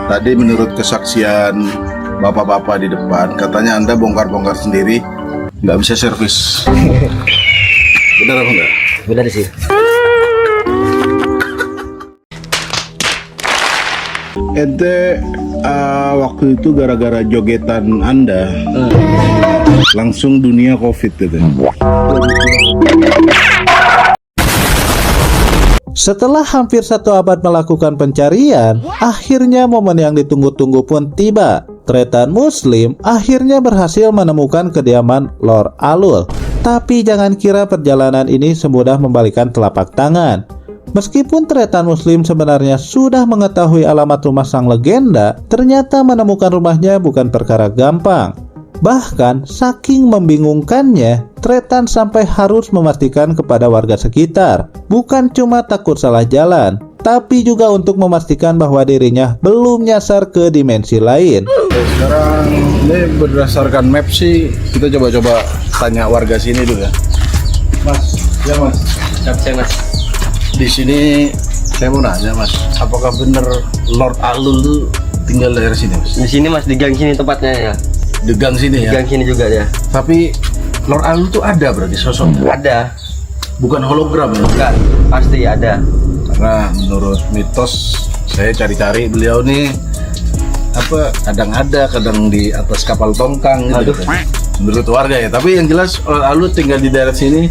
Tadi menurut kesaksian bapak-bapak di depan, katanya Anda bongkar-bongkar sendiri, nggak bisa servis. Benar apa enggak? Benar sih. Ente waktu itu gara-gara jogetan Anda langsung dunia COVID gitu. Setelah hampir 1 abad melakukan pencarian, akhirnya momen yang ditunggu-tunggu pun tiba. Tretan Muslim akhirnya berhasil menemukan kediaman Lord Alul. Tapi jangan kira perjalanan ini semudah membalikan telapak tangan. Meskipun Tretan Muslim sebenarnya sudah mengetahui alamat rumah sang legenda, ternyata menemukan rumahnya bukan perkara gampang. Bahkan, saking membingungkannya, Tretan sampai harus memastikan kepada warga sekitar, bukan cuma takut salah jalan, tapi juga untuk memastikan bahwa dirinya belum nyasar ke dimensi lain. Sekarang ini berdasarkan map sih, kita coba-coba tanya warga sini dulu ya. Mas, ya mas. Saya mas. Di sini saya mau nanya mas, apakah benar Lord Alul tuh tinggal daerah sini mas? Di sini mas, di gang sini tempatnya ya. Di gang sini Di ya? gang sini juga ya. Tapi Lord Alul tuh ada berarti sosoknya? Ada. Bukan hologram ya? Bukan. Pasti ada. Karena menurut mitos saya cari-cari beliau nih apa kadang ada kadang di atas kapal tongkang gitu. Aduh. Menurut warga ya. Tapi yang jelas Lord Alul tinggal di daerah sini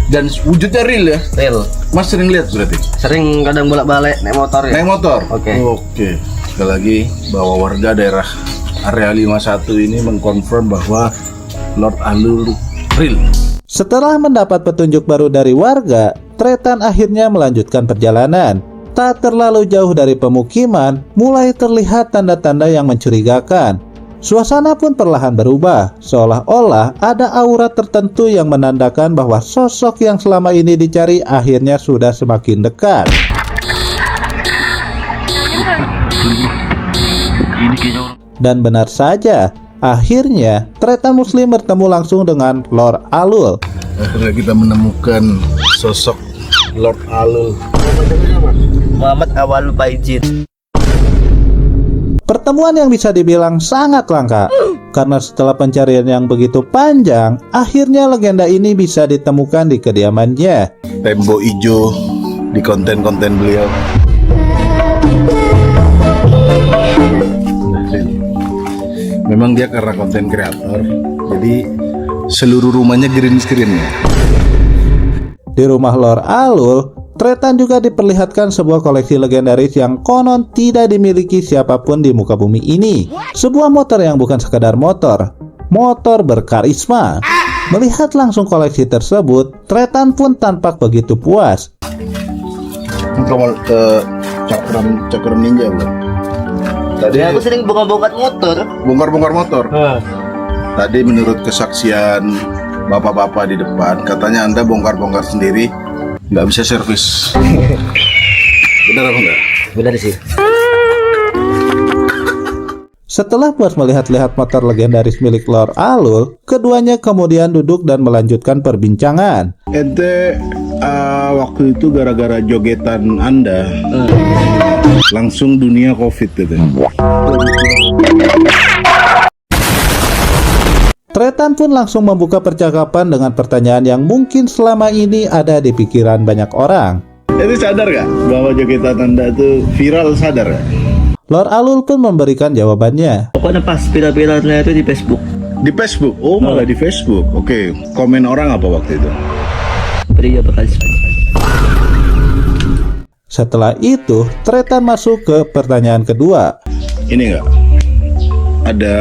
dan wujudnya real ya. Real. Mas sering lihat berarti? Sering kadang bolak-balik naik motor ya. Naik motor? Oke. Oke. Sekali lagi bahwa warga daerah area 51 ini mengkonfirm bahwa Lord Alul real. Setelah mendapat petunjuk baru dari warga, Tretan akhirnya melanjutkan perjalanan. Tak terlalu jauh dari pemukiman, mulai terlihat tanda-tanda yang mencurigakan. Suasana pun perlahan berubah, seolah-olah ada aura tertentu yang menandakan bahwa sosok yang selama ini dicari akhirnya sudah semakin dekat. Dan benar saja, akhirnya Tretan Muslim bertemu langsung dengan Lord Alul. Akhirnya kita menemukan sosok Lord Alul. Muhammad Awal Baijin. Pertemuan yang bisa dibilang sangat langka, karena setelah pencarian yang begitu panjang, akhirnya legenda ini bisa ditemukan di kediamannya. Tembok hijau di konten-konten beliau. Memang dia karena konten kreator, jadi seluruh rumahnya green screen ya. Di rumah Lord Alul, Tretan juga diperlihatkan sebuah koleksi legendaris yang konon tidak dimiliki siapapun di muka bumi ini. Sebuah motor yang bukan sekadar motor berkarisma. Melihat langsung koleksi tersebut, Tretan pun tampak begitu puas. Kamu cakram ninja belum? Tadi Ya, aku sering bongkar-bongkar motor. bongkar-bongkar motor. Tadi menurut kesaksian bapak-bapak di depan, katanya Anda bongkar-bongkar sendiri, nggak bisa servis. Benar apa enggak? Benar sih. Setelah puas melihat-lihat motor legendaris milik Lord Alul, keduanya kemudian duduk dan melanjutkan perbincangan. Ente waktu itu gara-gara jogetan Anda langsung dunia COVID gitu. Tretan pun langsung membuka percakapan dengan pertanyaan yang mungkin selama ini ada di pikiran banyak orang. Jadi sadar gak bahwa jogetan Anda itu viral, sadar gak? Lord Alul pun memberikan jawabannya. Pokoknya pas viral-viralnya itu di Facebook. Di Facebook? Oh malah di Facebook. Oke. Komen orang apa waktu itu? Pria berkarisma. Setelah itu, Tretan masuk ke pertanyaan kedua. Ini enggak? Ada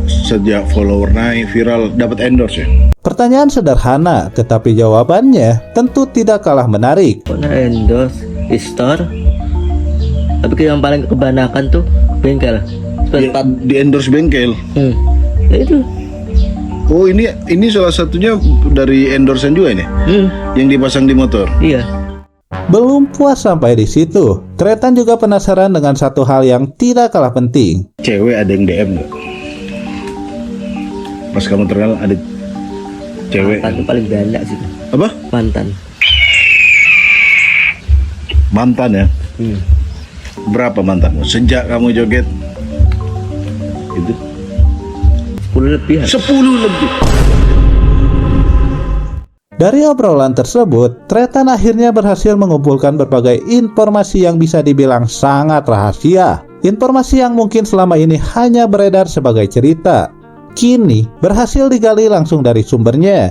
sejak follower naik viral dapat endorse ya? Pertanyaan sederhana, tetapi jawabannya tentu tidak kalah menarik. Pokoknya endorse, store. Tapi yang paling kebanyakan tuh bengkel. Di endorse bengkel. Ya itu. Oh ini salah satunya dari endorsean juga ini? Yang dipasang di motor? Iya. Belum puas sampai di situ, Tretan juga penasaran dengan satu hal yang tidak kalah penting. Cewek ada yang DM nggak? Pas kamu terkenal ada cewek? Mantan tuh paling banyak sih. Apa? Mantan. Mantan ya? Berapa mantanmu sejak kamu joget? Itu 10 lebih. 10 lebih. Dari obrolan tersebut, Tretan akhirnya berhasil mengumpulkan berbagai informasi yang bisa dibilang sangat rahasia. Informasi yang mungkin selama ini hanya beredar sebagai cerita, kini berhasil digali langsung dari sumbernya.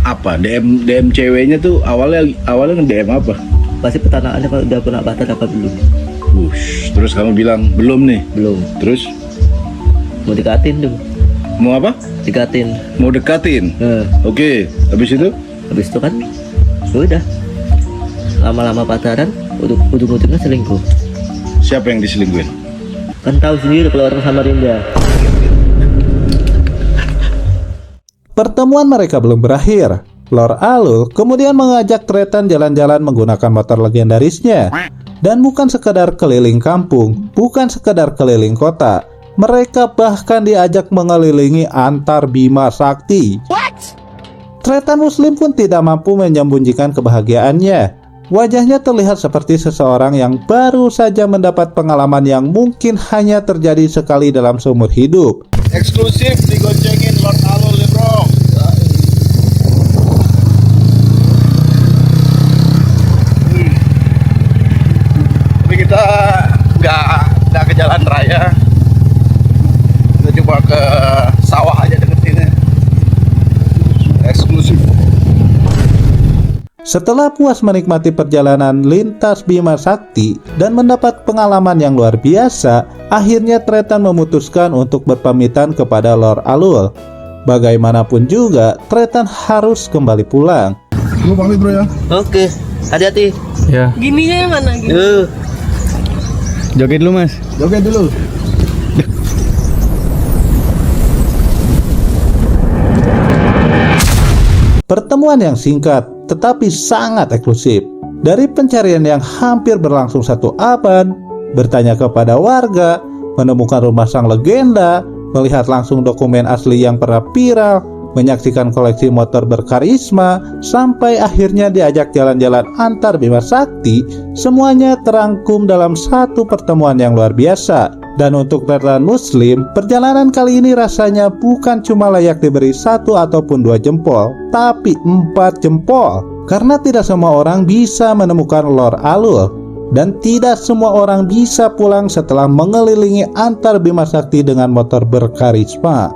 Apa DM ceweknya tuh awalnya nge-DM apa? Pasti pertanyaannya kalau udah pernah pacaran apa belum? Terus kamu bilang belum nih. Belum. Terus Mau dekatin tuh. mau apa? Dekatin. Mau dekatin. Oke, habis itu Habis itu kan ya udah lama-lama pacaran, ujung-ujungnya selingkuh. siapa yang diselingkuhin? Kan tahu sendiri kalau orang Samarinda. Pertemuan mereka belum berakhir. Lord Alul kemudian mengajak Tretan jalan-jalan menggunakan motor legendarisnya. Dan bukan sekedar keliling kampung, bukan sekedar keliling kota. Mereka bahkan diajak mengelilingi antar Bima Sakti. Tretan Muslim pun tidak mampu menyembunyikan kebahagiaannya. Wajahnya terlihat seperti seseorang yang baru saja mendapat pengalaman yang mungkin hanya terjadi sekali dalam seumur hidup. Eksklusif digoncengin Lord Alul ya bro. Tapi kita nggak ke jalan raya. Kita coba ke sawah aja deket sini. Eksklusif. Setelah puas menikmati perjalanan lintas Bima Sakti dan mendapat pengalaman yang luar biasa, akhirnya Tretan memutuskan untuk berpamitan kepada Lord Alul. Bagaimanapun juga, Tretan harus kembali pulang. Gue pamit bro ya. Oke, hati-hati. Ya, Gininya mana gini? joget dulu mas. Joget dulu. Pertemuan yang singkat tetapi sangat eksklusif. Dari pencarian yang hampir berlangsung 1 abad, bertanya kepada warga, menemukan rumah sang legenda, melihat langsung dokumen asli yang pernah viral, menyaksikan koleksi motor berkarisma, sampai akhirnya diajak jalan-jalan antar Bima Sakti, semuanya terangkum dalam satu pertemuan yang luar biasa. Dan untuk Tretan Muslim, perjalanan kali ini rasanya bukan cuma layak diberi 1 ataupun 2 jempol, tapi 4 jempol. Karena tidak semua orang bisa menemukan Lord Alul, dan tidak semua orang bisa pulang setelah mengelilingi antar Bima Sakti dengan motor berkarisma.